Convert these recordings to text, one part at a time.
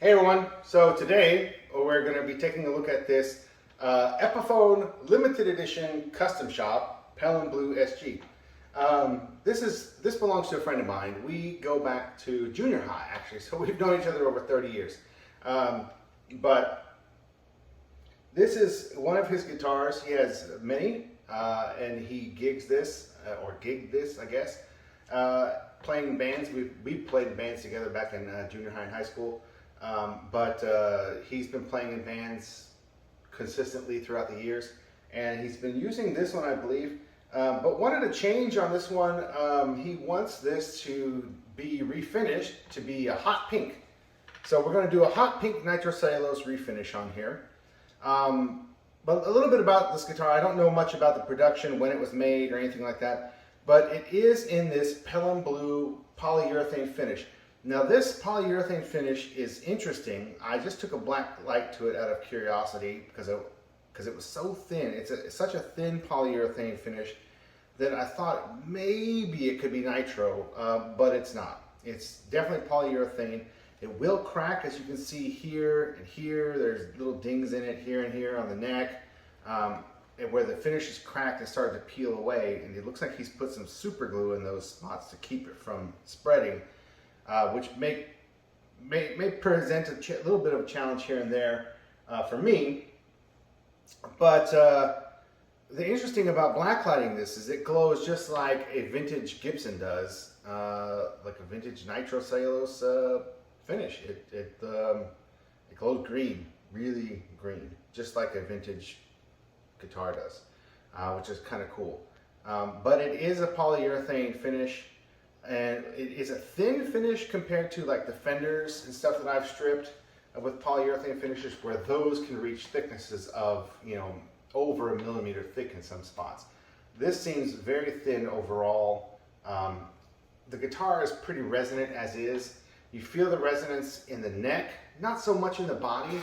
Hey everyone, so today we're going to be taking a look at this Epiphone limited edition custom shop Blue SG. This belongs to a friend of mine. We go back to junior high actually, so we've known each other over 30 years. But this is one of his guitars. He has many and he gigs this, or gigged this I guess, playing in bands. We played in bands together back in junior high and high school. But he's been playing in bands consistently throughout the years, and he's been using this one, I believe, but wanted a change on this one. He wants this to be refinished to be a hot pink. So we're going to do a hot pink nitrocellulose refinish on here. But a little bit about this guitar. I don't know much about the production, when it was made or anything like that, but it is in this Blue polyurethane finish. Now this polyurethane finish is interesting. I just took a black light to it out of curiosity because it was so thin. It's such a thin polyurethane finish that I thought maybe it could be nitro, but it's not. It's definitely polyurethane. It will crack, as you can see here and here. There's little dings in it here and here on the neck. And where the finish is cracked and started to peel away, and it looks like he's put some super glue in those spots to keep it from spreading. Which may present a little bit of a challenge here and there for me. But the interesting about blacklighting this is it glows just like a vintage Gibson does, like a vintage nitrocellulose finish. It glows green, really green, just like a vintage guitar does, which is kind of cool. But it is a polyurethane finish. And it is a thin finish compared to like the fenders and stuff that I've stripped with polyurethane finishes, where those can reach thicknesses of, over 1 millimeter thick in some spots. This seems very thin overall. The guitar is pretty resonant as is. You feel the resonance in the neck, not so much in the body.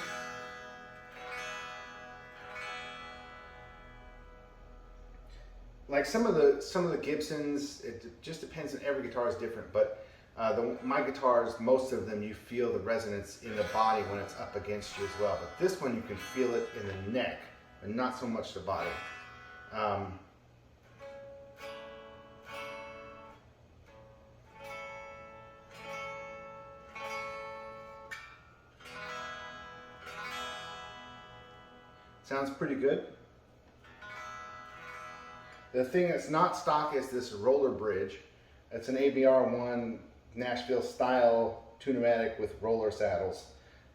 Like some of the Gibsons, it just depends, on every guitar is different, but my guitars, most of them, you feel the resonance in the body when it's up against you as well. But this one, you can feel it in the neck and not so much the body. Sounds pretty good. The thing that's not stock is this roller bridge. It's an ABR1 Nashville style tunematic with roller saddles.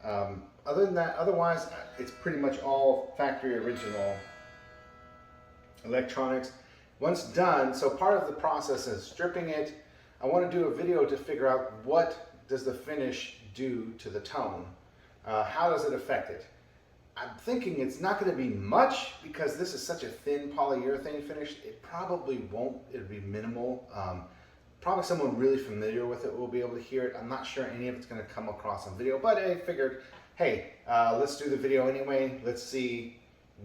Other than that, otherwise, it's pretty much all factory original electronics. Once done, so part of the process is stripping it. I want to do a video to figure out what does the finish do to the tone. How does it affect it? I'm thinking it's not going to be much because this is such a thin polyurethane finish. It probably won't. It'll be minimal. Probably someone really familiar with it will be able to hear it. I'm not sure any of it's going to come across on video, but I figured, hey, let's do the video anyway. Let's see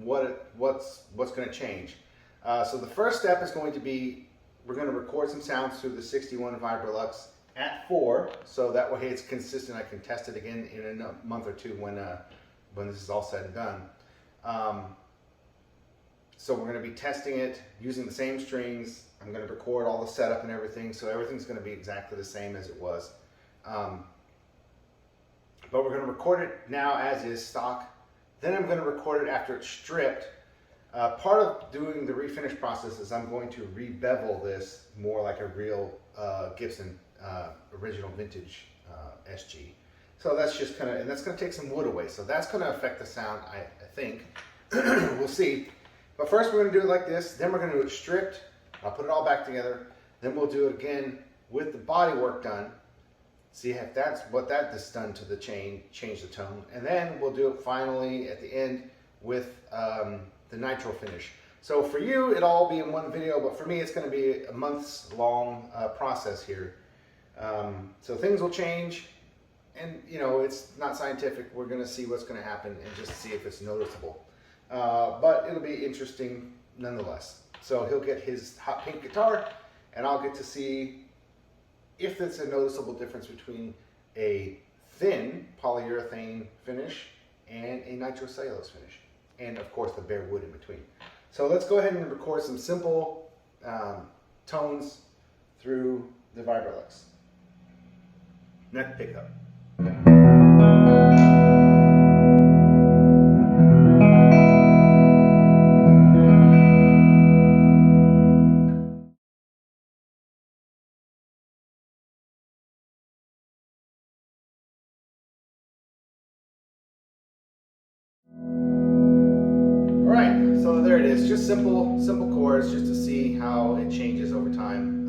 what's going to change. So the first step is going to be, we're going to record some sounds through the 61 Vibrolux at 4, so that way it's consistent. I can test it again in a month or two when this is all said and done. So we're going to be testing it using the same strings. I'm going to record all the setup and everything, so everything's going to be exactly the same as it was. But we're going to record it now as is stock. Then I'm going to record it after it's stripped. Part of doing the refinish process is I'm going to re-bevel this more like a real Gibson original vintage SG. So that's just kind of, and that's going to take some wood away. So that's going to affect the sound, I think. We'll see. But first we're going to do it like this. Then we're going to do it stripped. I'll put it all back together. Then we'll do it again with the body work done. See if that's what that has done to the change the tone. And then we'll do it finally at the end with the nitro finish. So for you, it'll all be in one video, but for me, it's going to be a months long process here. So things will change. And it's not scientific. We're going to see what's going to happen and just see if it's noticeable. But it'll be interesting nonetheless. So he'll get his hot pink guitar, and I'll get to see if it's a noticeable difference between a thin polyurethane finish and a nitrocellulose finish. And of course the bare wood in between. So let's go ahead and record some simple tones through the Vibrolux. Neck pickup. Alright, so there it is. Just simple chords just to see how it changes over time.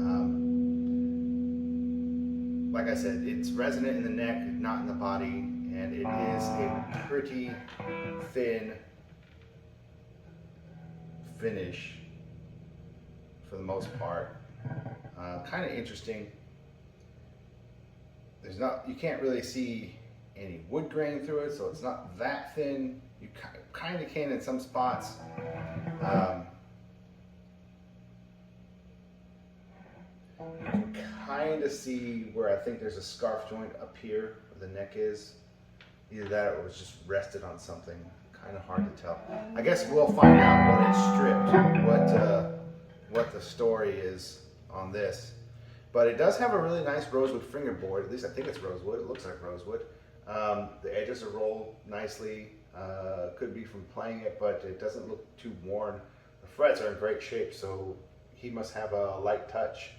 Like I said, it's resonant in the neck, not in the body, and it is a pretty thin finish for the most part. Kind of interesting. You can't really see any wood grain through it, so it's not that thin. You kind of can in some spots. You can kind of see where I think there's a scarf joint up here where the neck is. Either that or it was just rested on something. Kind of hard to tell. I guess we'll find out when it's stripped what the story is on this. But it does have a really nice rosewood fingerboard. At least I think it's rosewood. It looks like rosewood. The edges are rolled nicely. Could be from playing it, but it doesn't look too worn. The frets are in great shape, so he must have a light touch.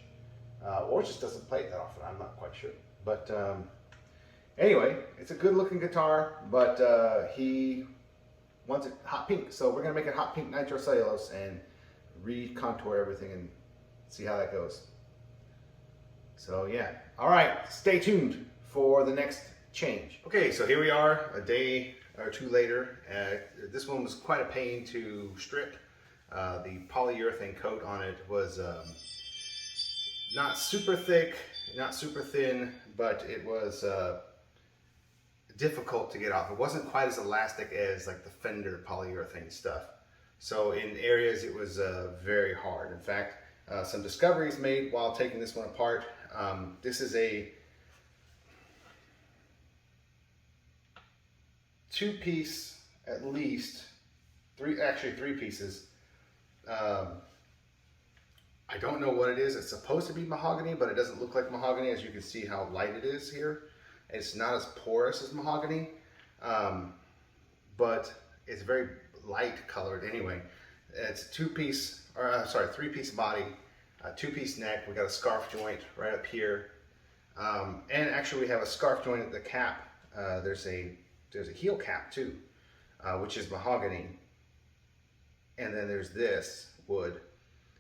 Or just doesn't play it that often. I'm not quite sure. But anyway, it's a good looking guitar, but he wants it hot pink. So we're going to make it hot pink nitrocellulose and recontour everything and see how that goes. So yeah, all right, stay tuned for the next change. Okay, so here we are a day or two later. This one was quite a pain to strip. The polyurethane coat on it was not super thick, not super thin, but it was difficult to get off. It wasn't quite as elastic as like the Fender polyurethane stuff. So in areas it was very hard. In fact, some discoveries made while taking this one apart. This is a two-piece, at least, three pieces. I don't know what it is. It's supposed to be mahogany, but it doesn't look like mahogany, as you can see how light it is here. It's not as porous as mahogany, but it's very light colored anyway. It's three-piece body, two-piece neck. We got a scarf joint right up here, and actually we have a scarf joint at the cap. There's a heel cap too, which is mahogany, and then there's this wood,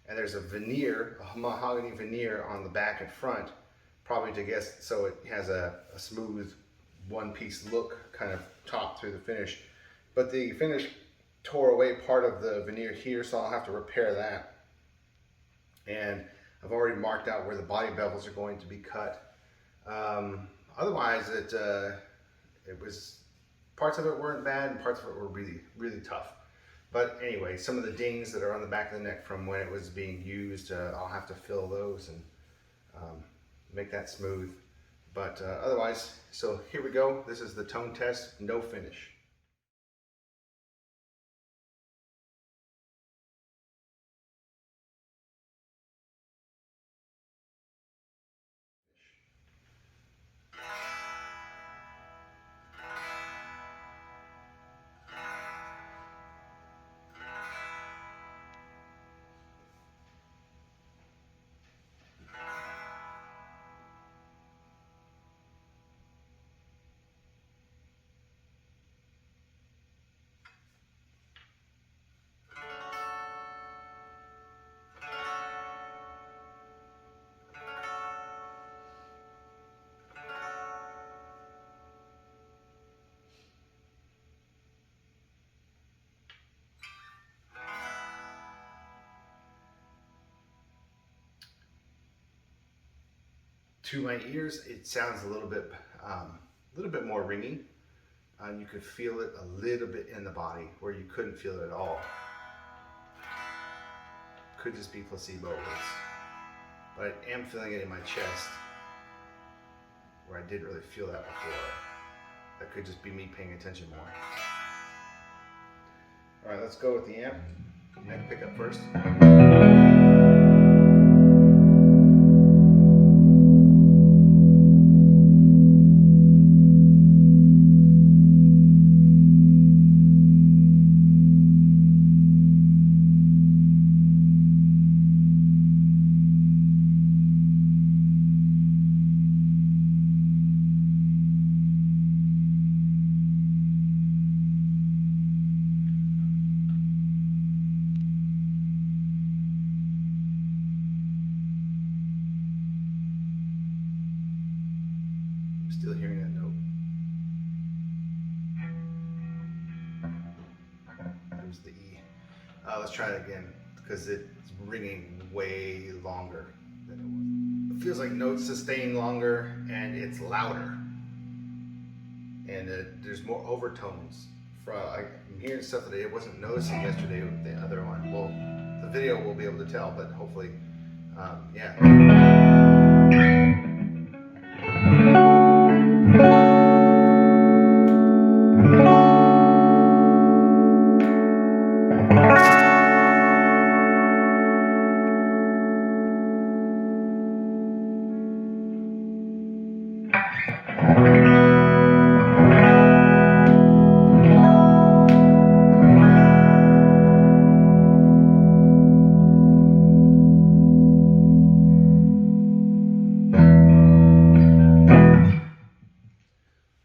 and there's a veneer, a mahogany veneer on the back and front, probably so it has a smooth one-piece look, kind of top through the finish. But the finish tore away part of the veneer here, so I'll have to repair that. And I've already marked out where the body bevels are going to be cut. Otherwise, it was, parts of it weren't bad and parts of it were really, really tough. But anyway, some of the dings that are on the back of the neck from when it was being used, I'll have to fill those and make that smooth. But otherwise, so here we go. This is the tone test, no finish. To my ears, it sounds a little bit more ringy. You could feel it a little bit in the body where you couldn't feel it at all. Could just be placebo, but I am feeling it in my chest where I didn't really feel that before. That could just be me paying attention more. All right, let's go with the amp. Neck pickup first. Still hearing that note. There's the E. Let's try it again because it's ringing way longer than it was. It feels like notes sustain longer and it's louder. And there's more overtones. I'm hearing stuff that I wasn't noticing yesterday with the other one. Well, the video will be able to tell, but hopefully, yeah.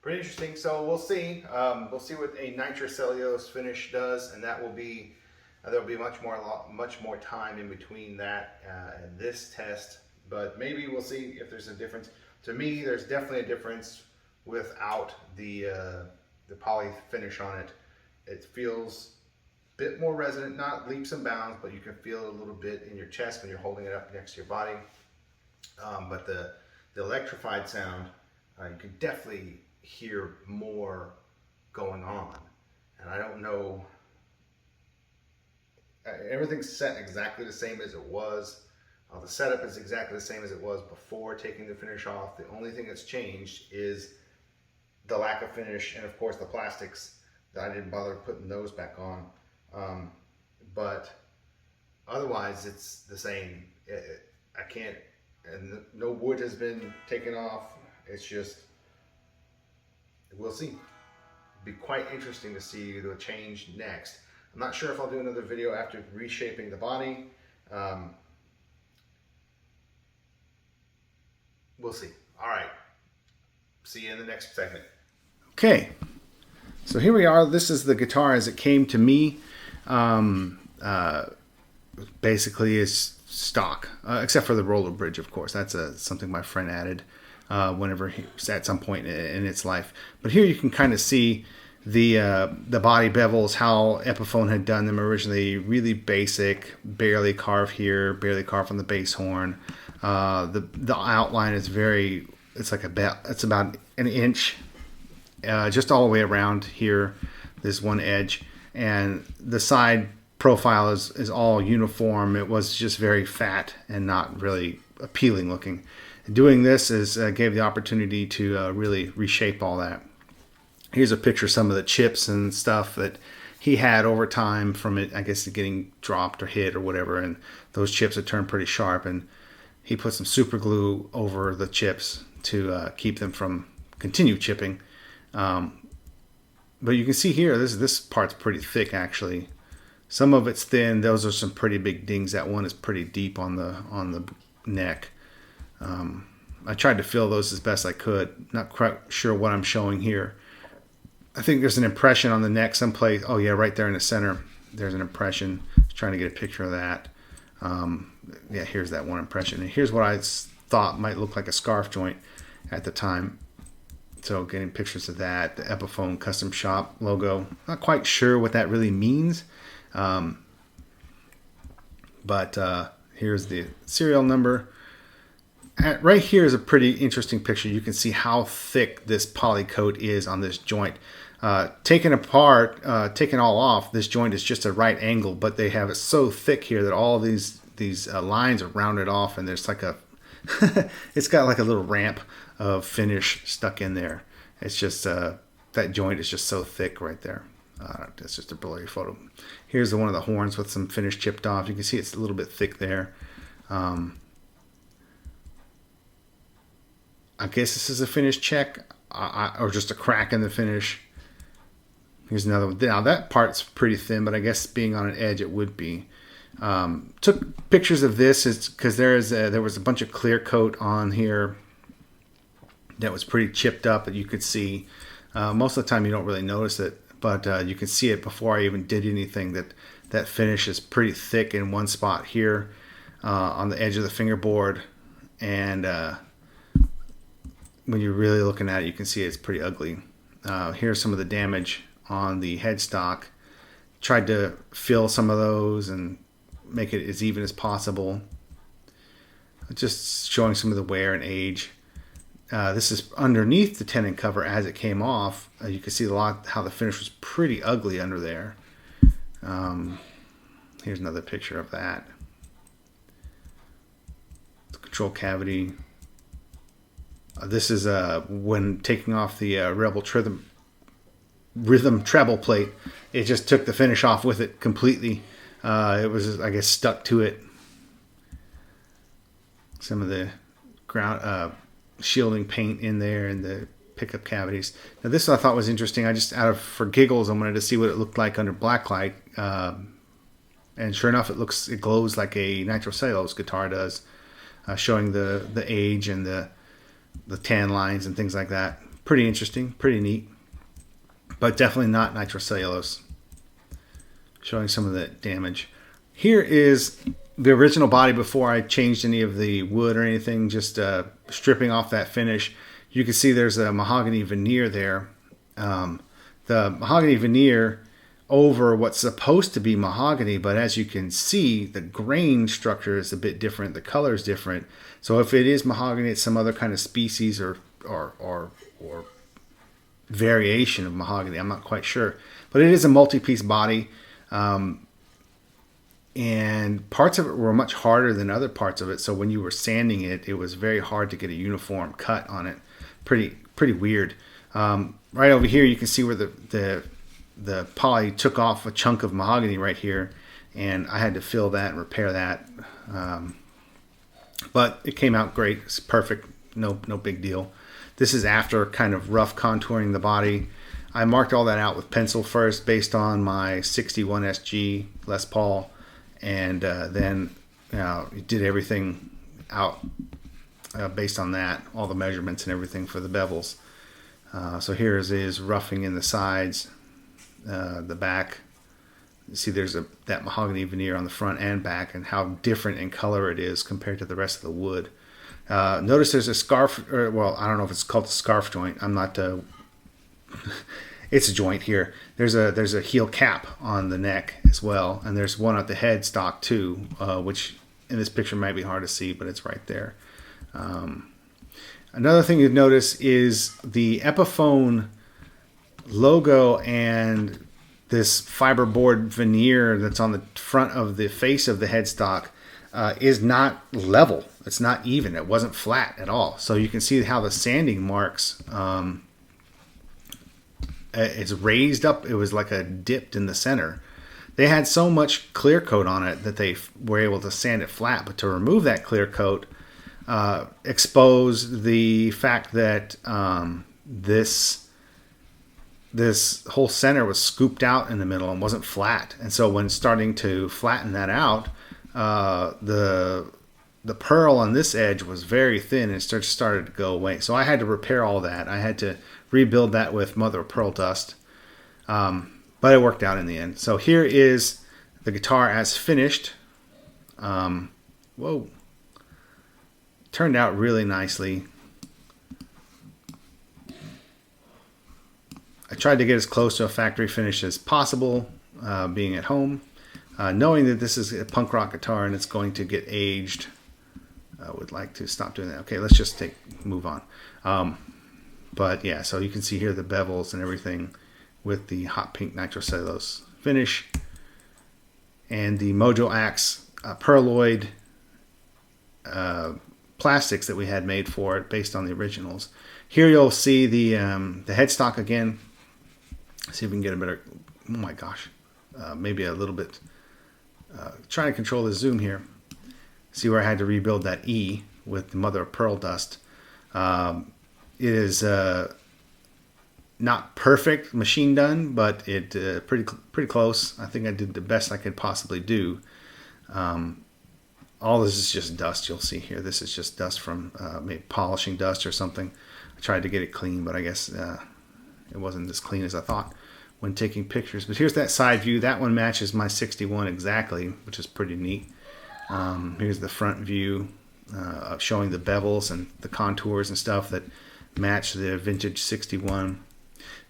Pretty interesting. So we'll see. We'll see what a nitrocellulose finish does, and that will be there'll be much more time in between that and this test. But maybe we'll see if there's a difference. To me, there's definitely a difference without the poly finish on it. It feels a bit more resonant, not leaps and bounds, but you can feel it a little bit in your chest when you're holding it up next to your body. But the electrified sound, you can definitely hear more going on. And I don't know, everything's set exactly the same as it was. The setup is exactly the same as it was before taking the finish off. The only thing that's changed is the Lacquer finish and of course the plastics that I didn't bother putting those back on. But otherwise it's the same. I can't, and no wood has been taken off. It's just, we'll see. It'd be quite interesting to see the change next. I'm not sure if I'll do another video after reshaping the body. We'll see. All right. See you in the next segment. Okay. So here we are. This is the guitar as it came to me. Basically is stock, except for the roller bridge, of course. That's something my friend added whenever he was at some point in its life. But here you can kind of see the body bevels, how Epiphone had done them originally. Really basic, barely carved here, barely carved on the bass horn. The outline is it's about an inch, just all the way around here, this one edge, and the side profile is all uniform. It was just very fat and not really appealing looking. Doing this gave the opportunity to really reshape all that. Here's a picture of some of the chips and stuff that he had over time from it, I guess, getting dropped or hit or whatever, and those chips had turned pretty sharp, and he put some super glue over the chips to keep them from continue chipping. But you can see here, this part's pretty thick actually. Some of it's thin. Those are some pretty big dings. That one is pretty deep on the neck. I tried to fill those as best I could. Not quite sure what I'm showing here. I think there's an impression on the neck someplace. Oh yeah, right there in the center. There's an impression. Just trying to get a picture of that. Yeah, here's that one impression. And here's what I thought might look like a scarf joint at the time. So getting pictures of that. The Epiphone Custom Shop logo. Not quite sure what that really means. But here's the serial number. Right here is a pretty interesting picture. You can see how thick this poly coat is on this joint. Taken apart, taken all off, this joint is just a right angle, but they have it so thick here that all these lines are rounded off, and there's like a it's got like a little ramp of finish stuck in there. It's just that's that joint is just so thick right there. That's just a blurry photo. Here's one of the horns with some finish chipped off. You can see it's a little bit thick there. I guess this is a finish check, or just a crack in the finish. Here's another one. Now that part's pretty thin, but I guess being on an edge it would be. Took pictures of this because there was a bunch of clear coat on here that was pretty chipped up that you could see. Most of the time you don't really notice it, but you can see it before I even did anything that finish is pretty thick in one spot here on the edge of the fingerboard, and when you're really looking at it, you can see it's pretty ugly. Here's some of the damage on the headstock. Tried to fill some of those and make it as even as possible. Just showing some of the wear and age. This is underneath the tenon cover as it came off. You can see a lot how the finish was pretty ugly under there. Here's another picture of that. The control cavity. This is when taking off the Rebel rhythm treble plate. It just took the finish off with it completely. It was, I guess, stuck to it. Some of the ground shielding paint in there and the pickup cavities. Now this I thought was interesting. I just for giggles I wanted to see what it looked like under blacklight. And sure enough, it glows like a Nitrocellulose guitar does, showing the age and the tan lines and things like that. Pretty interesting, pretty neat, but definitely not Nitrocellulose. Showing some of the damage. Here is the original body before I changed any of the wood or anything, just stripping off that finish. You can see there's a mahogany veneer there. The mahogany veneer over what's supposed to be mahogany, but as you can see, the grain structure is a bit different. The color is different. So if it is mahogany, it's some other kind of species or variation of mahogany. I'm not quite sure, but it is a multi-piece body. And parts of it were much harder than other parts of it. So when you were sanding it, it was very hard to get a uniform cut on it. Pretty weird. Right over here, you can see where the poly took off a chunk of mahogany right here, and I had to fill that and repair that. But it came out great. It's perfect. No big deal. This is after kind of rough contouring the body. I marked all that out with pencil first based on my 61 SG Les Paul, and then did everything out based on that, all the measurements and everything for the bevels. So here is roughing in the sides, the back. You see there's that mahogany veneer on the front and back, and how different in color it is compared to the rest of the wood. Notice there's a scarf, well, I don't know if it's called a scarf joint. I'm not... it's a joint here. There's a heel cap on the neck as well, and there's one at the headstock too, which in this picture might be hard to see, but it's right there. Another thing you'd notice is the Epiphone logo and this fiberboard veneer that's on the front of the face of the headstock is not level. It's not even. It wasn't flat at all. So you can see how the sanding marks, it's raised up. It was like a dipped in the center. They had so much clear coat on it that they were able to sand it flat, but to remove that clear coat exposed the fact that this whole center was scooped out in the middle and wasn't flat. And so when starting to flatten that out, the pearl on this edge was very thin and it started to go away. So I had to repair all that. I had to rebuild that with mother of pearl dust, but it worked out in the end. So here is the guitar as finished. Whoa, turned out really nicely. I tried to get as close to a factory finish as possible, being at home, knowing that this is a punk rock guitar and it's going to get aged. I would like to stop doing that. Okay, let's just move on. But yeah, so you can see here the bevels and everything with the hot pink nitrocellulose finish, and the Mojo Axe perloid plastics that we had made for it based on the originals. Here you'll see the headstock again. See if we can get a better, oh my gosh, maybe a little bit, trying to control the zoom here. See where I had to rebuild that E with the mother of pearl dust. It is not perfect machine done, but it pretty close. I think I did the best I could possibly do. All this is just dust. You'll see here. This is just dust from maybe polishing dust or something. I tried to get it clean, but I guess it wasn't as clean as I thought when taking pictures. But here's that side view. That one matches my 61 exactly, which is pretty neat. Here's the front view showing the bevels and the contours and stuff that match the vintage 61.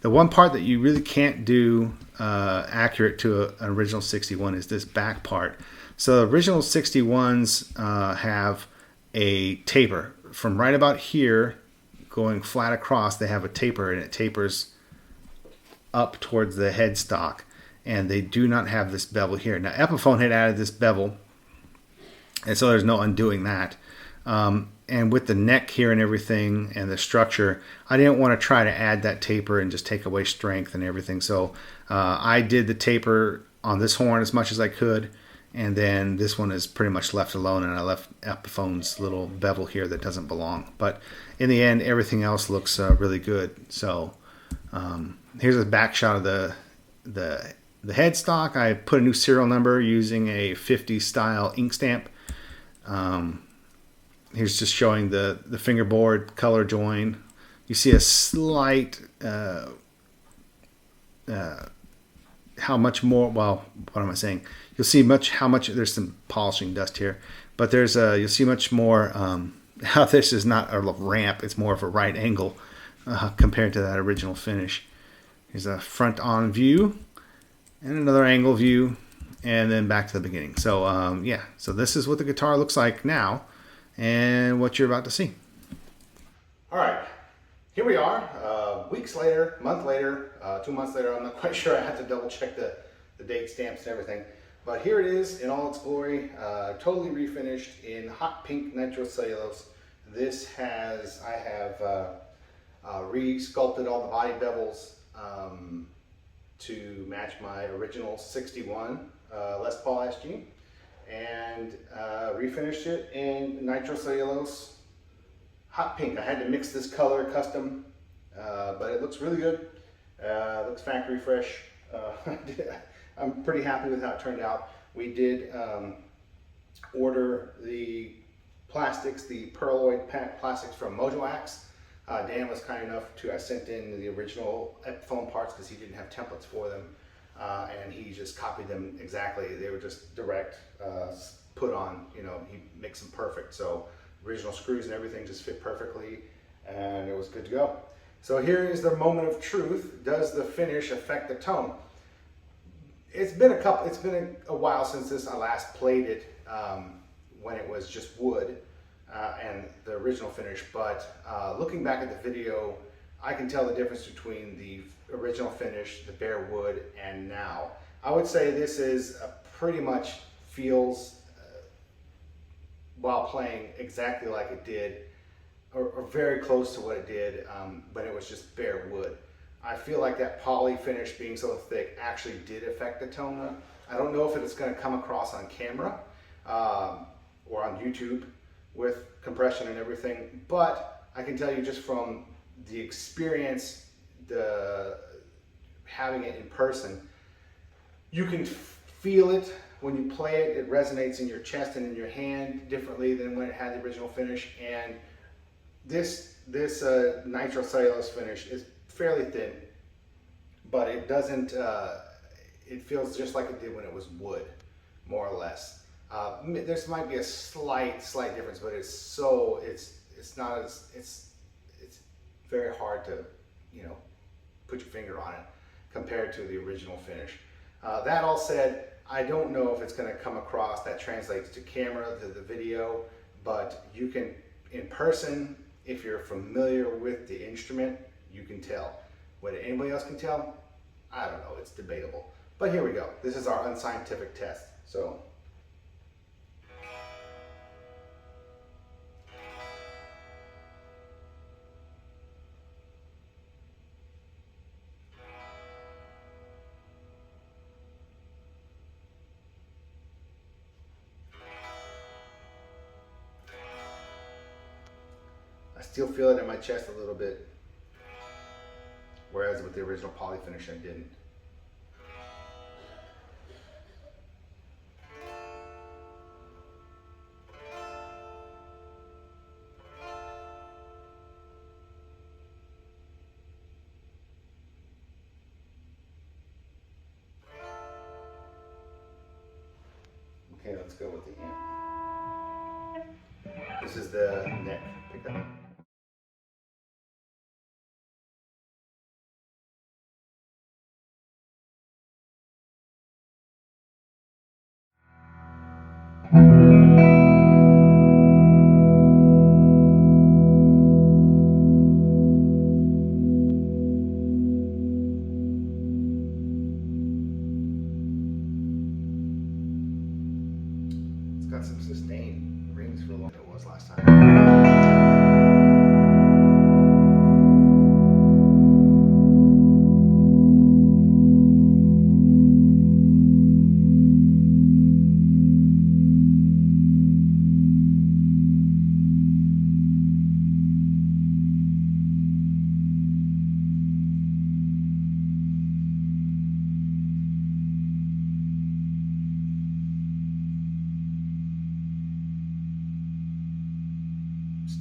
The one part that you really can't do accurate to an original 61 is this back part. So the original 61s have a taper. From right about here, going flat across, they have a taper, and it tapers up towards the headstock. And they do not have this bevel here. Now, Epiphone had added this bevel, and so there's no undoing that. And with the neck here and everything and the structure, I didn't want to try to add that taper and just take away strength and everything. So I did the taper on this horn as much as I could. And then this one is pretty much left alone, and I left Epiphone's little bevel here that doesn't belong. But in the end, everything else looks really good. So here's a back shot of the headstock. I put a new serial number using a 50 style ink stamp. Here's just showing the fingerboard color join. You see a slight how much more, well, what am I saying? You'll see how much, there's some polishing dust here, but there's you'll see much more, how this is not a ramp, it's more of a right angle compared to that original finish. Here's a front on view and another angle view, and then back to the beginning. So yeah, so this is what the guitar looks like now and what you're about to see. All right, here we are, weeks later, month later, 2 months later. I'm not quite sure. I had to double check the date stamps and everything. But here it is in all its glory, totally refinished in hot pink nitrocellulose. This has, I have re-sculpted all the body bevels to match my original 61 Les Paul SG, and refinished it in nitrocellulose hot pink. I had to mix this color custom, but it looks really good. Looks factory fresh. I'm pretty happy with how it turned out. We did order the plastics, the Perloid plastics from Mojoax. Dan was kind enough to, I sent in the original Epiphone parts because he didn't have templates for them. And he just copied them exactly. They were just direct put on, you know, he makes them perfect. So original screws and everything just fit perfectly, and it was good to go. So here is the moment of truth. Does the finish affect the tone? It's been a while since I last played it when it was just wood and the original finish, but looking back at the video, I can tell the difference between the original finish, the bare wood, and now. I would say this is pretty much feels while playing exactly like it did, or very close to what it did, but it was just bare wood. I feel like that poly finish being so thick actually did affect the tone. I don't know if it's going to come across on camera or on YouTube with compression and everything, but I can tell you just from the experience, having it in person, you can feel it when you play it. It resonates in your chest and in your hand differently than when it had the original finish. And this nitrocellulose finish is fairly thin, but it doesn't, it feels just like it did when it was wood, more or less. There might be a slight difference, but it's very hard to, you know, put your finger on it compared to the original finish. That all said, I don't know if it's going to come across that translates to camera, to the video, but you can, in person, if you're familiar with the instrument, you can tell. Whether anybody else can tell, I don't know, it's debatable. But here we go. This is our unscientific test. So. still feel it in my chest a little bit, whereas with the original poly finish I didn't. Okay, let's go with the amp. This is the neck pickup. It's got some sustained rings for longer than it was last time.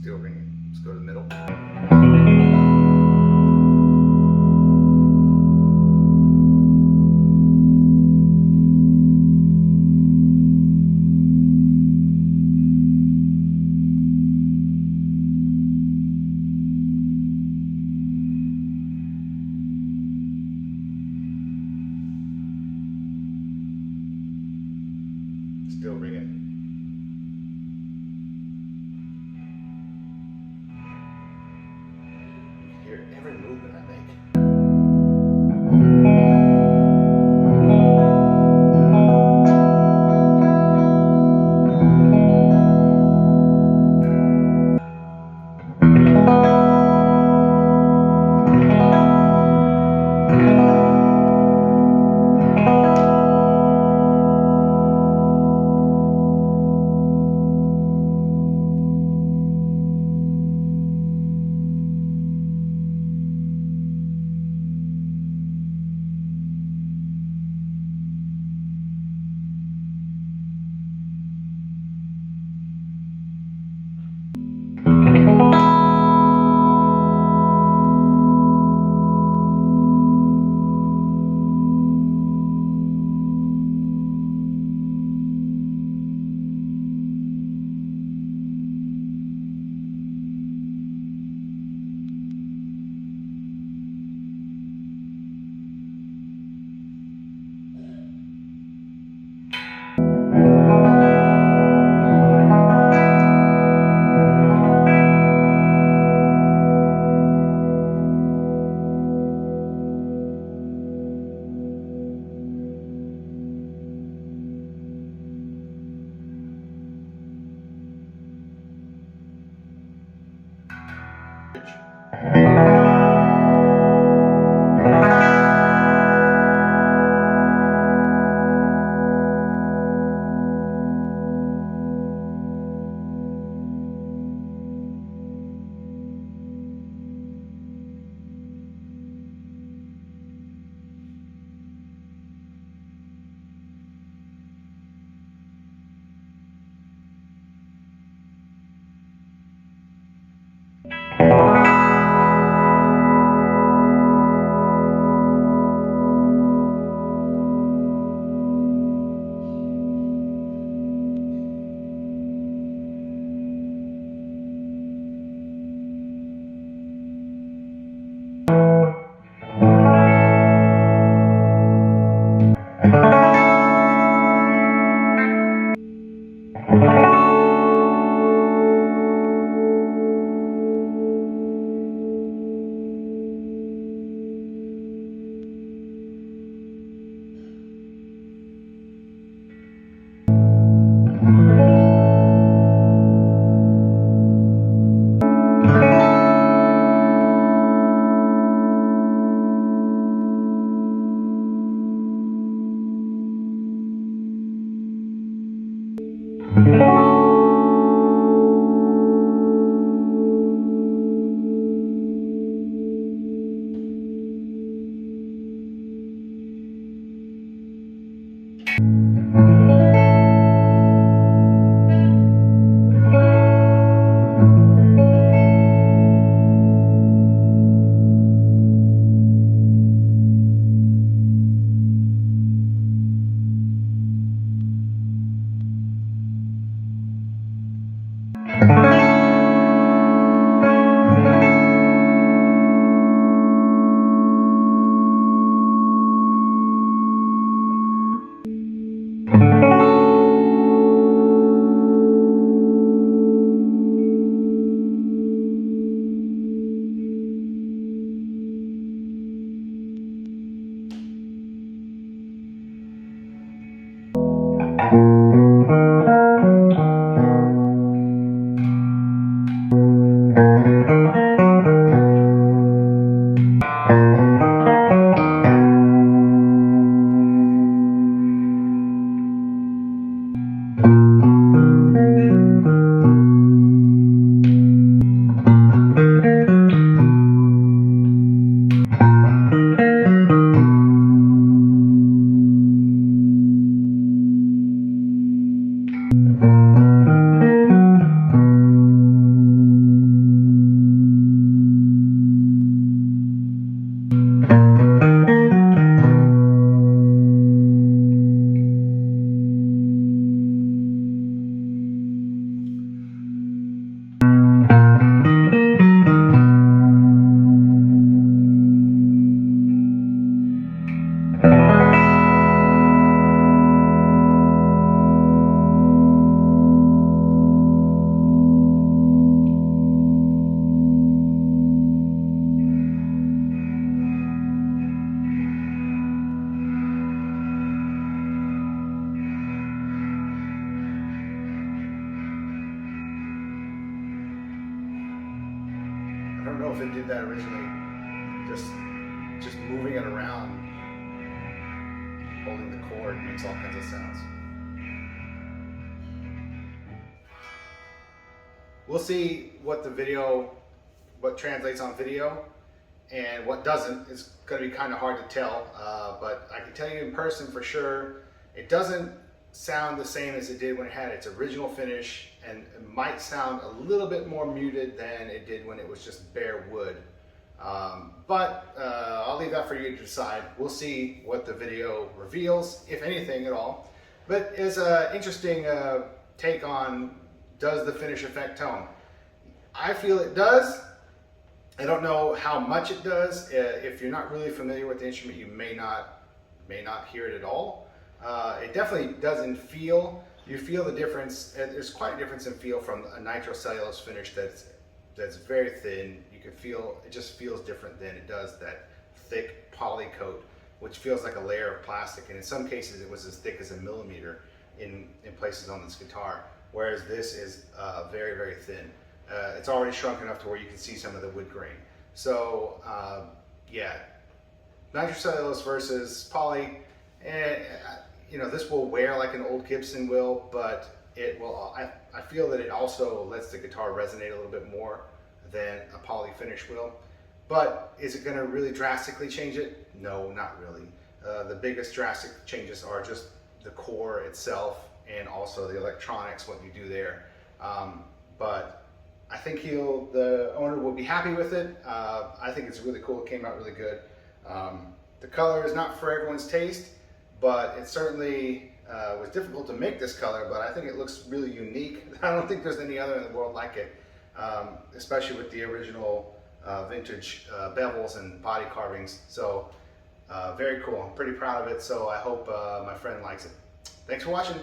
Still ringing. Let's go to the middle. Still ringing. Hear every movement I make. I don't know if it did that originally. Just moving it around, holding the chord makes all kinds of sounds. We'll see what translates on video and what doesn't. It's going to be kind of hard to tell, but I can tell you in person for sure, it doesn't sound the same as it did when it had its original finish, and it might sound a little bit more muted than it did when it was just bare wood. But I'll leave that for you to decide. We'll see what the video reveals, if anything at all. But it's an interesting take on, does the finish affect tone? I feel it does. I don't know how much it does. If you're not really familiar with the instrument, you may not hear it at all. It definitely doesn't feel. You feel the difference. There's quite a difference in feel from a nitrocellulose finish that's very thin. You can feel it just feels different than it does that thick poly coat, which feels like a layer of plastic. And in some cases, it was as thick as a millimeter in places on this guitar. Whereas this is very, very thin. It's already shrunk enough to where you can see some of the wood grain. So yeah, nitrocellulose versus poly. This will wear like an old Gibson will, but it will. I feel that it also lets the guitar resonate a little bit more than a poly finish will. But is it going to really drastically change it? No, not really. The biggest drastic changes are just the core itself and also the electronics, what you do there. But I think the owner will be happy with it. I think it's really cool. It came out really good. The color is not for everyone's taste, but it certainly was difficult to make this color, but I think it looks really unique. I don't think there's any other in the world like it, especially with the original vintage bevels and body carvings. So very cool. I'm pretty proud of it, so I hope my friend likes it. Thanks for watching.